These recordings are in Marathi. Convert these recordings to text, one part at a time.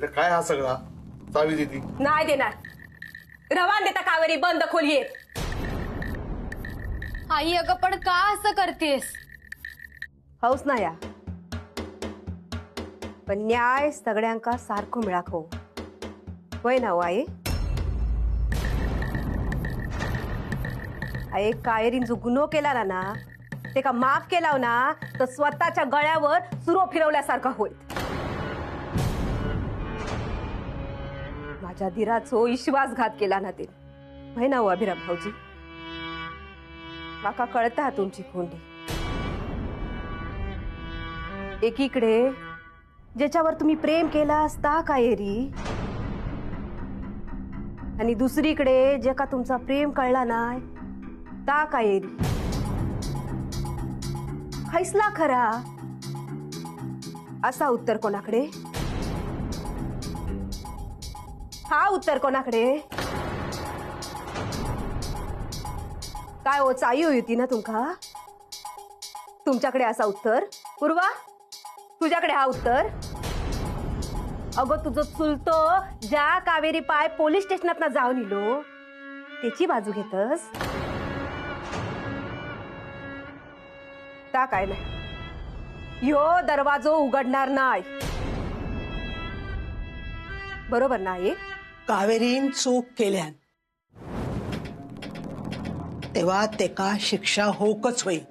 तर काय हा सगळा चावी देती नाही देणार. रवान देता कावेरी बंद खोली आहेत. आई अगं पण का असं करतेस? हौस ना या पण न्याय सगळ्यांका सारखो मिळाक हो होय ना हो आई? आई कायरीन जो गुन्हो केला ना ते का माफ केला ना तर स्वतःच्या गळ्यावर सुरो फिरवल्यासारखा होईल. माझ्या धीराचो विश्वासघात केला ना ते होय ना हो अभिराम भाऊजी? माका कळता तुमची खोंडी. एकीकडे ज्याच्यावर तुम्ही प्रेम केला असता कायरी आणि दुसरीकडे जे का तुमचा प्रेम कळला नाही ता कायरी. फैसला खरा असा उत्तर कोणाकडे? हा उत्तर कोणाकडे? काय ओ चाई होती ना तुमका? तुमच्याकडे असा उत्तर? पूर्वा तुझ्याकडे हा उत्तर? अगं तुझं चुलतो ज्या कावेरी पाय पोलीस स्टेशनात ना जाऊन इलो त्याची बाजू घेतस? ता काय नाही ह्यो दरवाजो उघडणार नाही. बरोबर नाही? कावेरीन चूक केल्यान तेव्हा तेका शिक्षा होकच होईल.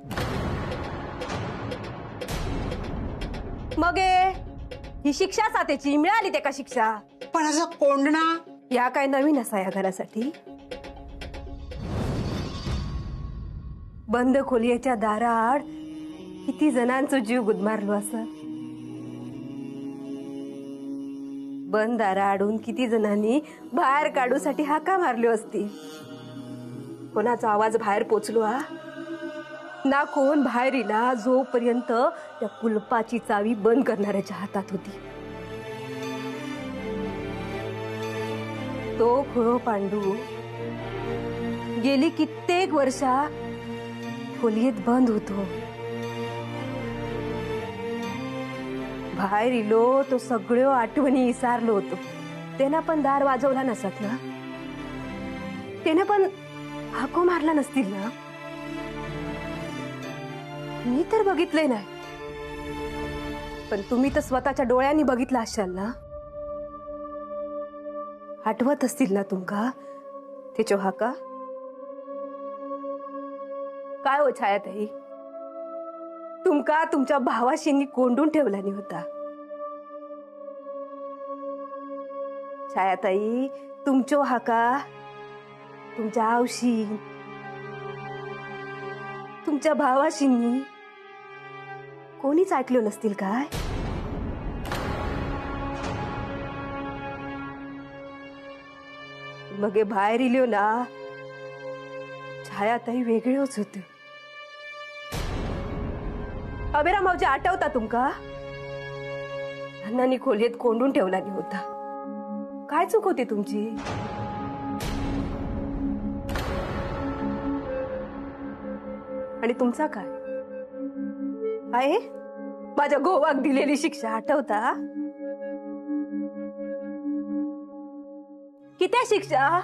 मग ही शिक्षा साथेची मिळाली ते का शिक्षा? पण असं कोंडणा या काय नवीन असा या घरासाठी? बंद खोलीच्या दाराआड किती जणांचा जीव गुदमारलो असं? बंद दाराआडून किती जणांनी बाहेर काढूसाठी हाका मारलो असती? कोणाचा आवाज बाहेर पोचलो हा ना? कोण बाहेर इला जोपर्यंत त्या कुलपाची चावी बंद करणाऱ्याच्या हातात होती. तो खोळो पांडू गेली कित्येक वर्षा खोलीत बंद होतो. बाहेर इलो तो सगळ्यो आठवणी विसारलो होतो. त्यानं पण दार वाजवला नसत ना? त्यानं पण हाको मारला नसतील ना? मी तर बघितलंय नाही पण तुम्ही तर स्वतःच्या डोळ्यांनी बघितलं असाल ना? आठवत असतील ना तुमका त्याच्या हाका? काय हो छायाताई, तुमका तुमच्या भावाशींनी कोंडून ठेवला नाही होता? छायाताई तुमचो हाका तुमच्या आवशी तुमच्या भावाशींनी कोणीच ऐकलो नसतील काय? मग बाहेर इल्यो ना छायाताई वेगळेच होते. अभिराम भाऊजी आठवता तुमका? अण्णांनी खोलीत कोंडून ठेवला नाही होता. काय चूक होती तुमची? आणि तुमचा काय आहे? माझ्या गोवाक दिलेली शिक्षा आठवता? किती शिक्षा?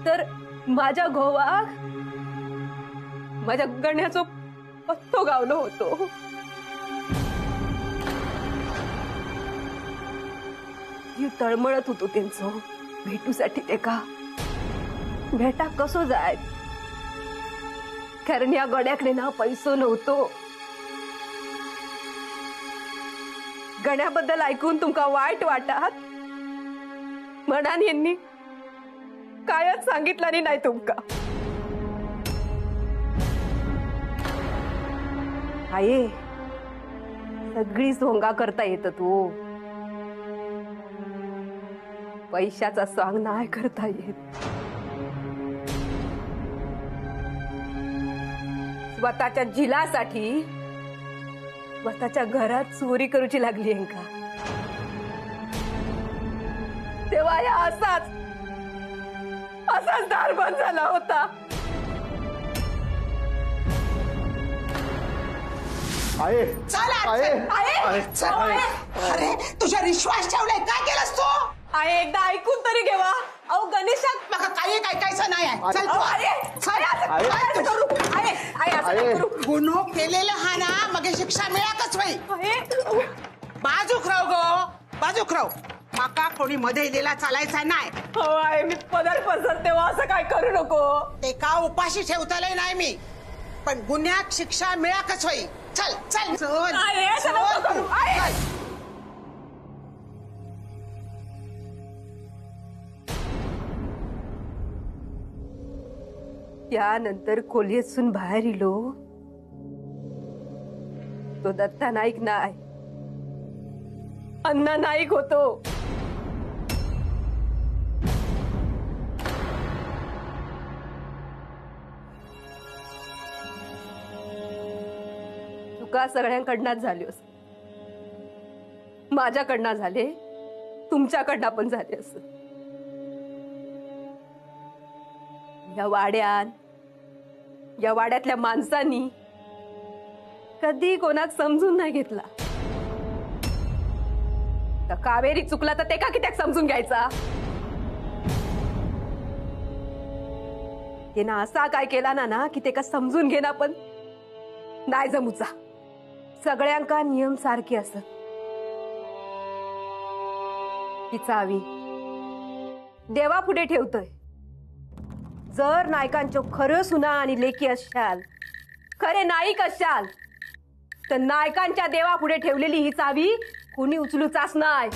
तर माझ्या गोवाक माझ्या गण्याचो पत्तो गावलो होतो. ही तळमळत होतो त्यांचं भेटूसाठी. ते का भेटा कसो जाय? कारण या गड्याकडे ना पैसो नव्हतो. गण्याबद्दल ऐकून तुमका वाईट वाटात म्हणून यांनी कायच सांगितलं नाही तुमका. आये सगळी सोंगा करता येत तू, पैशाचा सांग नाही करता येत. स्वतःच्या झिलासाठी स्वतःच्या घरात चोरी करूची लागली का? तेव्हा या असाच दार बंद झाला होता. आहे चल आज, आहे. चल. आहे, चल. अरे तुझ्या विश्वास ठेवलाय, काय केलंस तू? आहे एकदा ऐकून तरी घेवा. अहो गणेशात बघा काही काय कायचं नाही आहे. चल तू. चल. आहे. काय तू करू? आहे. गुन्हो केलेला हा ना, मग शिक्षा मिळाकच होईल. बाजूक राव गो, बाजूक राव. माका कोणी मध्ये दिला चालायचा नाही. आहे मी पदर पसरते तेव्हा असं काय करू नको. ते का उपाशी ठेवतालय नाही मी, पण गुन्ह्यात शिक्षा मिळाकच होईल. चल चल चल. आहे, असं नको करू. आहे. चल. त्यानंतर खोलीतून बाहेर इलो तो दत्ता नाईक नाही, अण्णा नाईक होतो. चुका सगळ्यांकडनाच झाली, माझ्याकडनं झाले, तुमच्याकडनं पण झाले. असं या वाड्यातल्या माणसांनी कधी कोणाक समजून नाही घेतला. तर कावेरी चुकला तर ते का कित्याक समजून घ्यायचा. ते ना असा काय केला ना की ते का समजून घेना पण नाही जमूचा. सगळ्यांका नियम सारखे असत. ही चावी देवा पुढे ठेवतोय. जर नायकांच्या खरं सुना आणि लेकी असाल, खरे नाईक असाल, तर नायकांच्या देवा पुढे ठेवलेली ही चावी कुणी उचलूचाच नाही.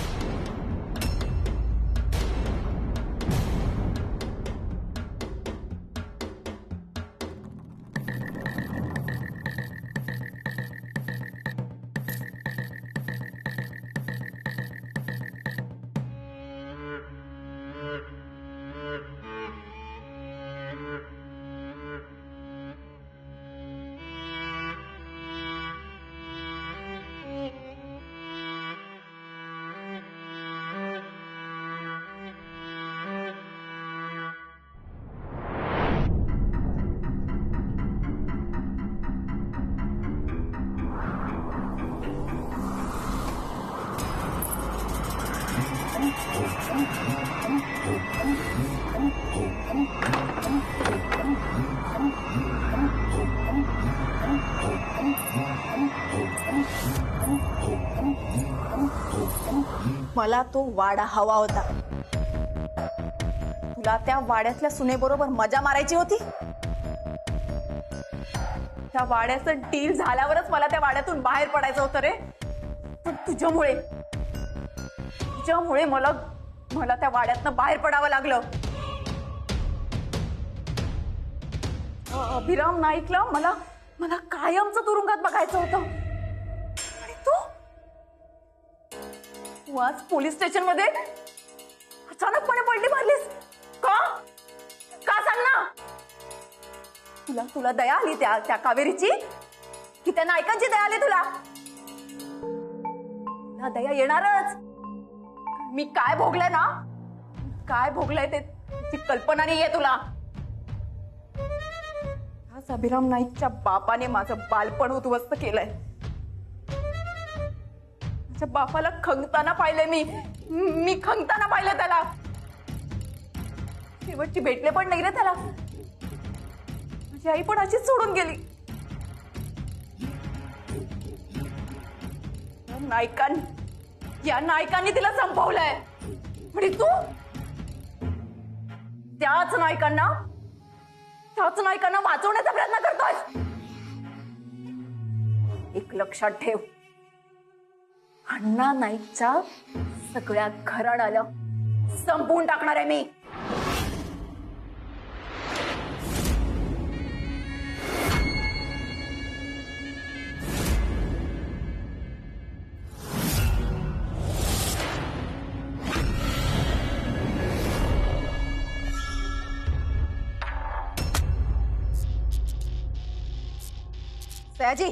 मला तो वाडा हवा होता. तुला त्या वाड्यातल्या सुनेबरोबर मजा मारायची होती. त्या वाड्याचं डील झाल्यावरच मला त्या वाड्यातून बाहेर पडायचं होतं रे. पण तुझ्यामुळे मला त्या वाड्यातनं बाहेर पडावं लागलं. अभिराम नाईकला मला कायमचं तुरुंगात बघायचं होतं. आणि तू आज पोलीस स्टेशन मध्ये अचानकपणे पडली मारलीस का? सांग ना. तुला दया आली त्या कावेरीची की त्या नायकांची दया आली तुला? दया येणारच. मी काय भोगलंय ना, काय भोगलंय ते कल्पना नाहीये तुला. आज अभिराम नाईकच्या बापाने माझं बालपण उद्ध्वस्त केलंय. माझ्या बापाला खंगताना पाहिलंय मी खंगताना पाहिलं त्याला. शेवटची भेटले पण नाही रे त्याला. माझी आई पण अशीच सोडून गेली. या नायकांनी तिला संपवलंय. म्हणजे तू त्याच नायकांना वाचवण्याचा प्रयत्न करतोय. एक लक्षात ठेव, अण्णा नाईकच्या सगळ्या घराण्याला संपवून टाकणार आहे मी. सयाजी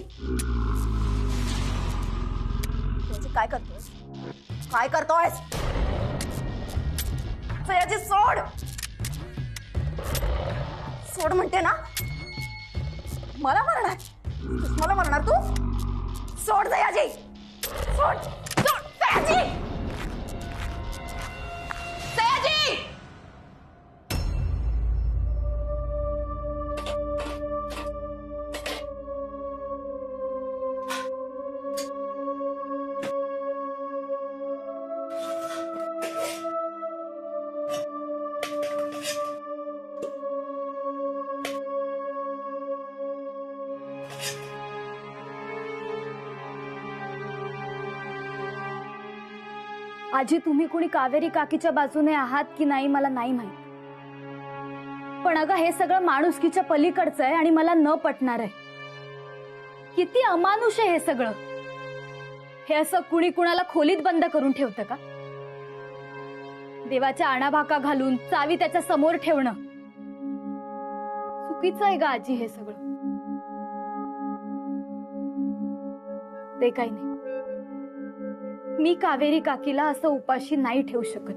काय करतोयस? सयाजी सोड म्हणते ना. मला मारणार तू? सोड सयाजी, सोड सोड सयाजी, सयाजी. आजी, तुम्ही कोणी कावेरी काकीच्या बाजूने आहात की नाही मला नाही माहित, पण अगं हे सगळं माणुसकीच्या पलीकडचं आहे आणि मला न पटणार आहे. किती अमानुष आहे हे सगळं. हे असं कुणी कुणाला खोलीत बंद करून ठेवतं का? देवाच्या आणाभाका घालून चावी त्याच्या समोर ठेवणं चुकीचं आहे का आजी? हे सगळं ते काही नाही. मी कावेरी काकीला असं उपाशी नाही ठेवू शकत.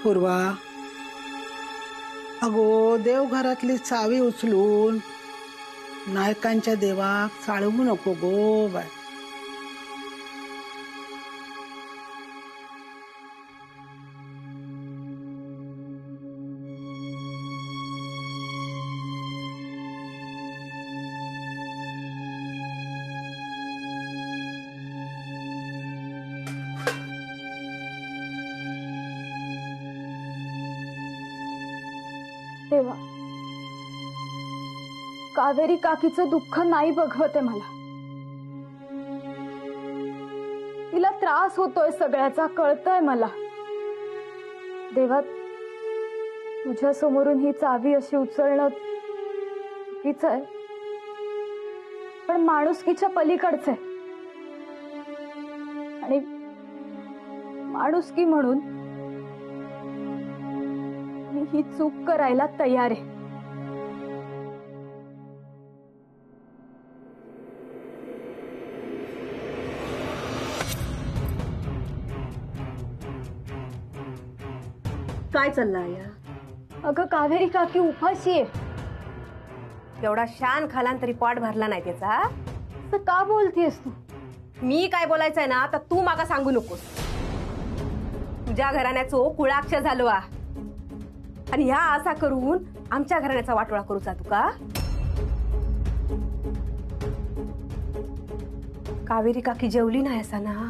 पूर्वा, अगो देवघरातली चावी उचलून नायकांच्या देवाक चाळवू नको गो बाय. देवा, कावेरी काकीचं दुःख नाही बघवत आहे मला. तिला त्रास होतोय सगळ्याचा, कळतंय मला. देवा, तुझ्या समोरून ही चावी अशी उचलणं चुकीचं आहे, पण माणुसकीच्या पलीकडचं आहे. आणि माणुसकी म्हणून मी ही चूक करायला तयार आहे. काय चाललं आया? अगं कावेरी काकी उपाशी आहे. एवढा शान खालान तरी पोट भरला नाही त्याचा. असं का बोलतेस तू? मी काय बोलायचंय ना तर तू माका सांगू नकोस. तुझ्या घराण्याचो कुळाक्ष झालो आ, आणि ह्या आशा करून आमच्या घराण्याचा वाटोळा करूचा तू का? कावेरी काकी जेवली नाही असा ना?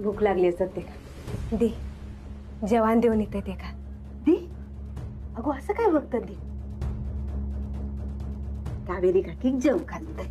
भूक लागली असत ते का? दे जेवण देऊन येते ते का? दे अगो, असं काय बघत दे. कावेरी काकी जेव घालते.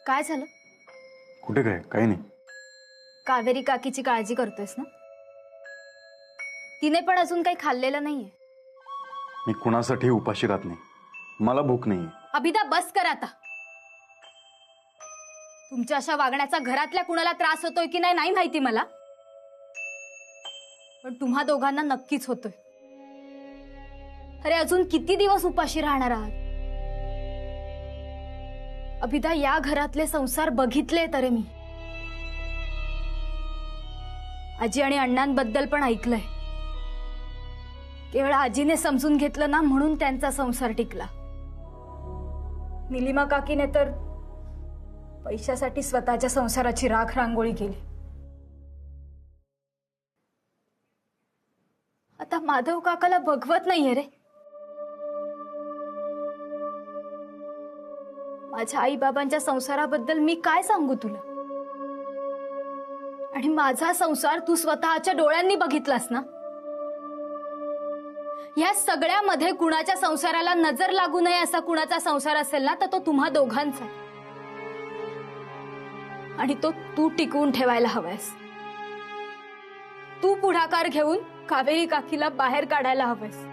काय झालं? कुठे काय? काही नाही. कावेरी काकीची काळजी करतोयस ना? तिने पण अजून काही खाल्लेलं नाहीये. मी कुणासाठी उपाशी राहत नाही. मला भूक नाहीये. अभिदा, बस कर आता. तुमच्या अशा वागण्याचा घरातल्या कुणाला त्रास होतोय की नाही नाही माहिती मला, पण तुम्हा दोघांना नक्कीच होतोय. अरे अजून किती दिवस उपाशी राहणार आहात? अभिदा, या घरातले संसार बघितले तरे मी. आजी आणि अण्णांबद्दल पण ऐकलंय. केवळ आजीने समजून घेतलं ना म्हणून त्यांचा संसार टिकला. निलिमा काकीने तर पैशासाठी स्वतःच्या संसाराची राख रांगोळी केली. आता माधव काकाला बघवत नाहीये रे. माझ्या आईबाबांच्या संसाराबद्दल मी काय सांगू तुला? आणि माझा संसार तू स्वतःच्या डोळ्यांनी बघितलास ना. या सगळ्यामध्ये कुणाच्या संसाराला नजर लागू नये असा कुणाचा संसार असेल ना, तर तो तुम्हा दोघांचा आहे. आणि तो तू टिकवून ठेवायला हवायस. तू पुढाकार घेऊन कावेरी काकीला बाहेर काढायला हवंस.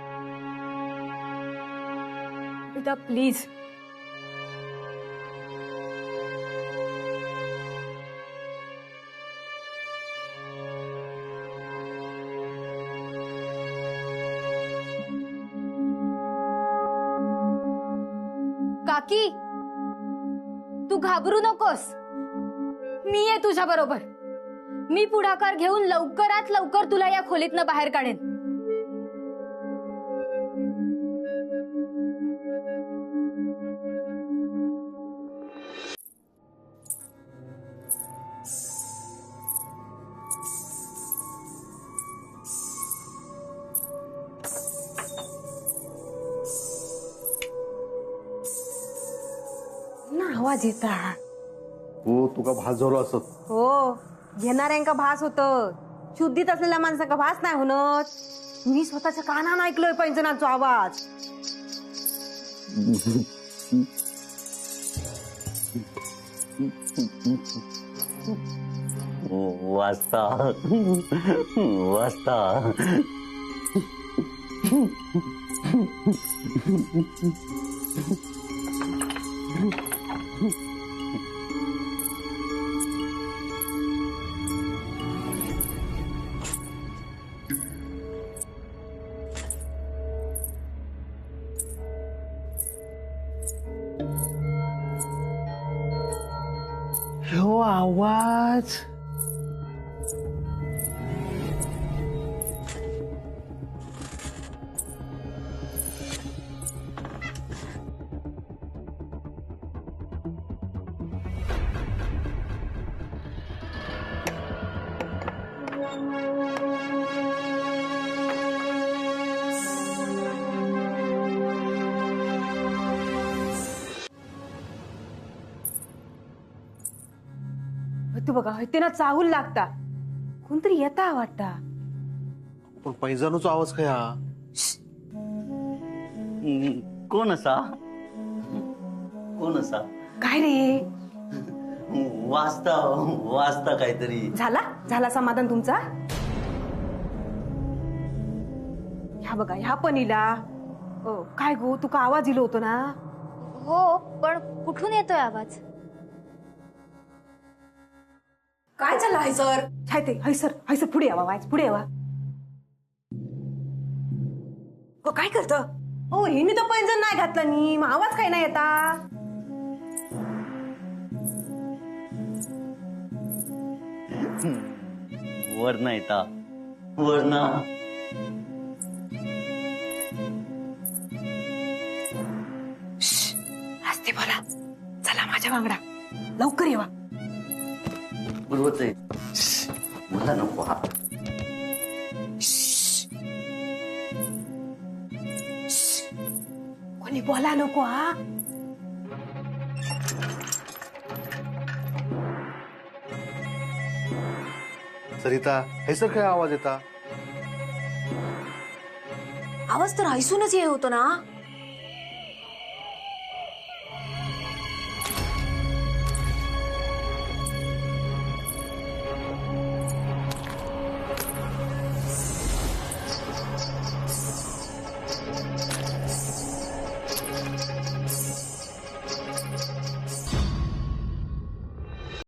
उदा प्लीज. काकी, तू घाबरू नकोस. मी आहे तुझ्या बरोबर. मी पुढाकार घेऊन लवकरात लवकर तुला या खोलीतनं बाहेर काढेन. ना आवाज येता. हो तुका भास झालो असत. हो, घेणाऱ्यांका भास होत. शुद्धीत असलेल्या माणसांका भास नाही होणार. मी स्वतःच्या कानानं ऐकलोय पैंजनाचा आवाज. वाजता वाजता हो आवाज. तू बघा, ते ना चाहूल लागता. कोणतरी येता वाटता. पण पैंजनाचा आवाज काय हा? कोण असा? कोण असा? काय रे? वाजता वाजता काहीतरी. झाला समाधान तुमचा? ह्या बघा, ह्या पणीला काय गो, तुका आवाज दिलो होतो ना? हो, पण कुठून येतोय आवाज? काय झालं हैसर? छाय ते हैसर पुढे यावा. वायच पुढे यावा. काय करत? हो, हिने तर पैंजण नाही घातलं नी, मग आवाज काय नाही येता. वरना येता. वरना. असते बोला. चला माझ्या वांगडा, लवकर येवा. बरोबर आहे. मला नको हा. कोणी बोला नको हा. सरिता, हैसर काय आवाज येता? आवाज तर ऐसूनच ये होतो ना.